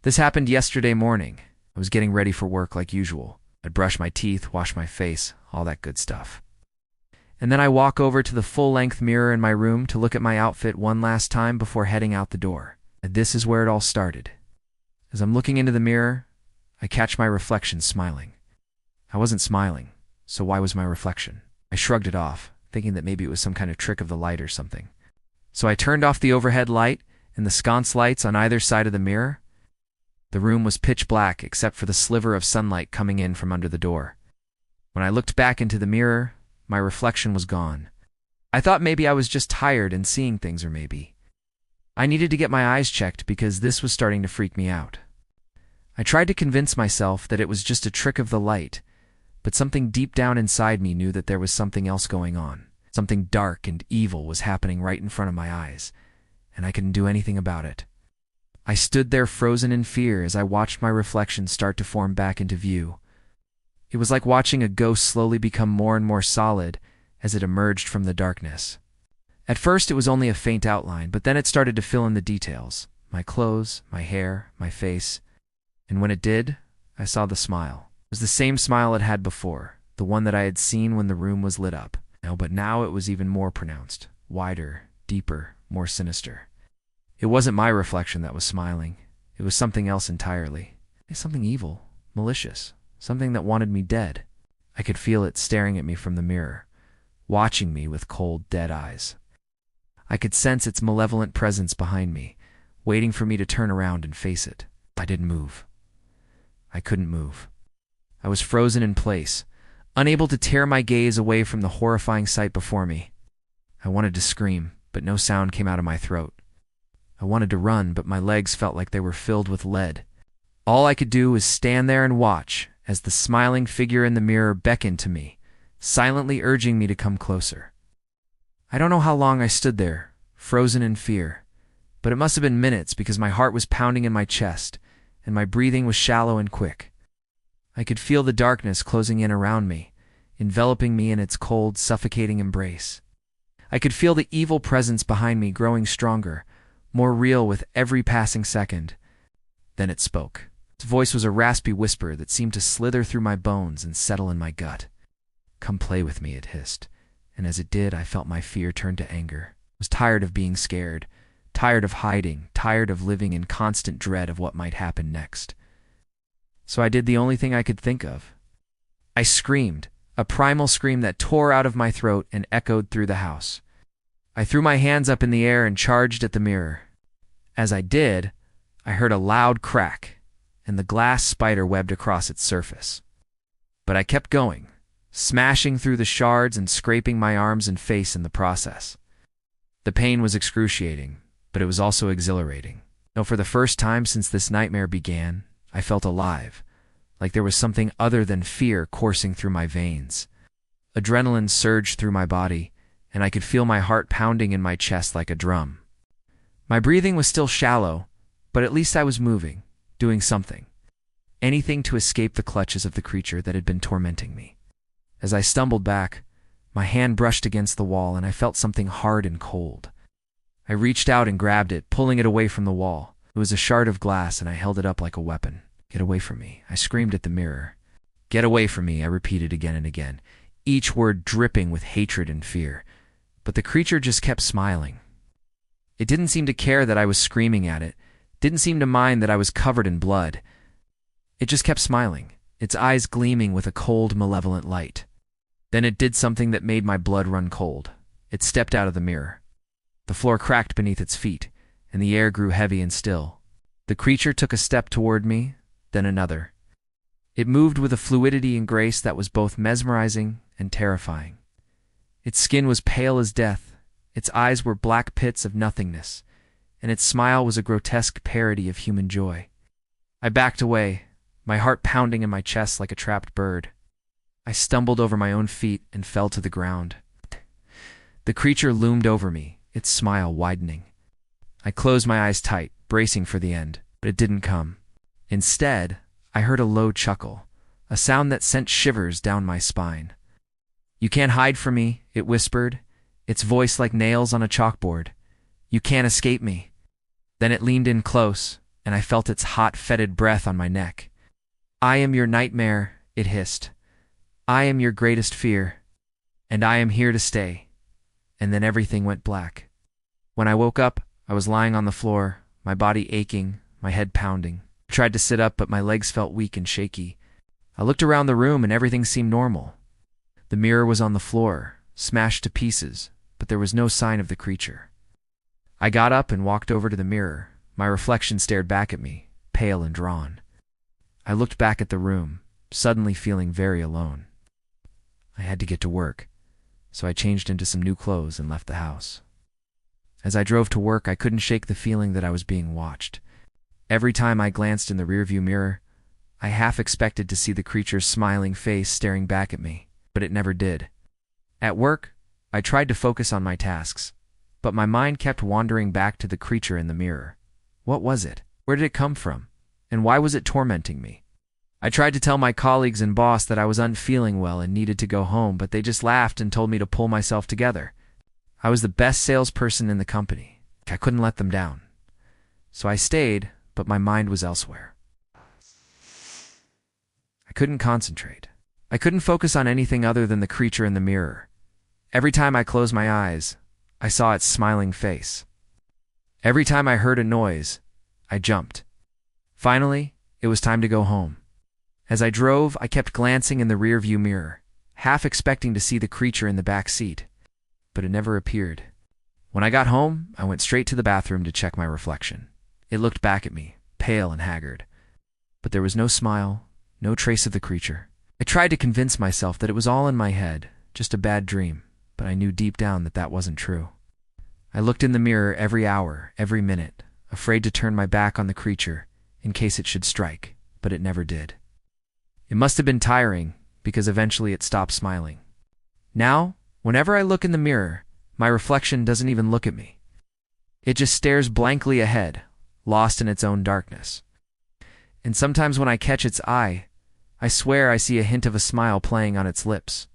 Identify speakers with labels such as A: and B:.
A: This happened yesterday morning. I was getting ready for work like usual. I'd brush my teeth, wash my face, all that good stuff. And then I walk over to the full-length mirror in my room to look at my outfit one last time before heading out the door. And this is where it all started. As I'm looking into the mirror, I catch my reflection smiling. I wasn't smiling, so why was my reflection? I shrugged it off, thinking that maybe it was some kind of trick of the light or something. So I turned off the overhead light and the sconce lights on either side of the mirror. The room was pitch black except for the sliver of sunlight coming in from under the door. When I looked back into the mirror, my reflection was gone. I thought maybe I was just tired and seeing things, or maybe I needed to get my eyes checked because this was starting to freak me out. I tried to convince myself that it was just a trick of the light, but something deep down inside me knew that there was something else going on. Something dark and evil was happening right in front of my eyes, and I couldn't do anything about it. I stood there frozen in fear as I watched my reflection start to form back into view. It was like watching a ghost slowly become more and more solid as it emerged from the darkness. At first it was only a faint outline, but then it started to fill in the details. My clothes, my hair, my face. And when it did, I saw the smile. It was the same smile it had before, the one that I had seen when the room was lit up. No, but now it was even more pronounced, wider, deeper, more sinister. It wasn't my reflection that was smiling. It was something else entirely. Something evil, malicious, something that wanted me dead. I could feel it staring at me from the mirror, watching me with cold, dead eyes. I could sense its malevolent presence behind me, waiting for me to turn around and face it. I didn't move. I couldn't move. I was frozen in place, unable to tear my gaze away from the horrifying sight before me. I wanted to scream, but no sound came out of my throat. I wanted to run, but my legs felt like they were filled with lead. All I could do was stand there and watch as the smiling figure in the mirror beckoned to me, silently urging me to come closer. I don't know how long I stood there, frozen in fear, but it must have been minutes because my heart was pounding in my chest, and my breathing was shallow and quick. I could feel the darkness closing in around me, enveloping me in its cold, suffocating embrace. I could feel the evil presence behind me growing stronger, more real with every passing second. Then it spoke. Its voice was a raspy whisper that seemed to slither through my bones and settle in my gut. "Come play with me," it hissed, and as it did, I felt my fear turn to anger. I was tired of being scared, tired of hiding, tired of living in constant dread of what might happen next. So I did the only thing I could think of. I screamed, a primal scream that tore out of my throat and echoed through the house. I threw my hands up in the air and charged at the mirror. As I did, I heard a loud crack, and the glass spider webbed across its surface. But I kept going, smashing through the shards and scraping my arms and face in the process. The pain was excruciating, but it was also exhilarating. No, for the first time since this nightmare began, I felt alive, like there was something other than fear coursing through my veins. Adrenaline surged through my body, and I could feel my heart pounding in my chest like a drum. My breathing was still shallow, but at least I was moving, doing something. Anything to escape the clutches of the creature that had been tormenting me. As I stumbled back, my hand brushed against the wall and I felt something hard and cold. I reached out and grabbed it, pulling it away from the wall. It was a shard of glass and I held it up like a weapon. "Get away from me," I screamed at the mirror. "Get away from me," I repeated again and again, each word dripping with hatred and fear. But the creature just kept smiling. It didn't seem to care that I was screaming at it, didn't seem to mind that I was covered in blood. It just kept smiling, its eyes gleaming with a cold, malevolent light. Then it did something that made my blood run cold. It stepped out of the mirror. The floor cracked beneath its feet, and the air grew heavy and still. The creature took a step toward me, then another. It moved with a fluidity and grace that was both mesmerizing and terrifying. Its skin was pale as death, its eyes were black pits of nothingness, and its smile was a grotesque parody of human joy. I backed away, my heart pounding in my chest like a trapped bird. I stumbled over my own feet and fell to the ground. The creature loomed over me, its smile widening. I closed my eyes tight, bracing for the end, but it didn't come. Instead, I heard a low chuckle, a sound that sent shivers down my spine. "You can't hide from me," it whispered, its voice like nails on a chalkboard. "You can't escape me." Then it leaned in close, and I felt its hot, fetid breath on my neck. "I am your nightmare," it hissed. "I am your greatest fear, and I am here to stay." And then everything went black. When I woke up, I was lying on the floor, my body aching, my head pounding. I tried to sit up, but my legs felt weak and shaky. I looked around the room and everything seemed normal. The mirror was on the floor, smashed to pieces, but there was no sign of the creature. I got up and walked over to the mirror. My reflection stared back at me, pale and drawn. I looked back at the room, suddenly feeling very alone. I had to get to work, so I changed into some new clothes and left the house. As I drove to work, I couldn't shake the feeling that I was being watched. Every time I glanced in the rearview mirror, I half expected to see the creature's smiling face staring back at me, but it never did. At work, I tried to focus on my tasks, but my mind kept wandering back to the creature in the mirror. What was it? Where did it come from? And why was it tormenting me? I tried to tell my colleagues and boss that I was unfeeling well and needed to go home, but they just laughed and told me to pull myself together. I was the best salesperson in the company. I couldn't let them down. So I stayed, but my mind was elsewhere. I couldn't concentrate. I couldn't focus on anything other than the creature in the mirror. Every time I closed my eyes, I saw its smiling face. Every time I heard a noise, I jumped. Finally, it was time to go home. As I drove, I kept glancing in the rearview mirror, half expecting to see the creature in the back seat, but it never appeared. When I got home, I went straight to the bathroom to check my reflection. It looked back at me, pale and haggard, but there was no smile, no trace of the creature. I tried to convince myself that it was all in my head, just a bad dream, but I knew deep down that that wasn't true. I looked in the mirror every hour, every minute, afraid to turn my back on the creature in case it should strike, but it never did. It must have been tiring, because eventually it stopped smiling. Now, whenever I look in the mirror, my reflection doesn't even look at me. It just stares blankly ahead, lost in its own darkness. And sometimes when I catch its eye, I swear I see a hint of a smile playing on its lips.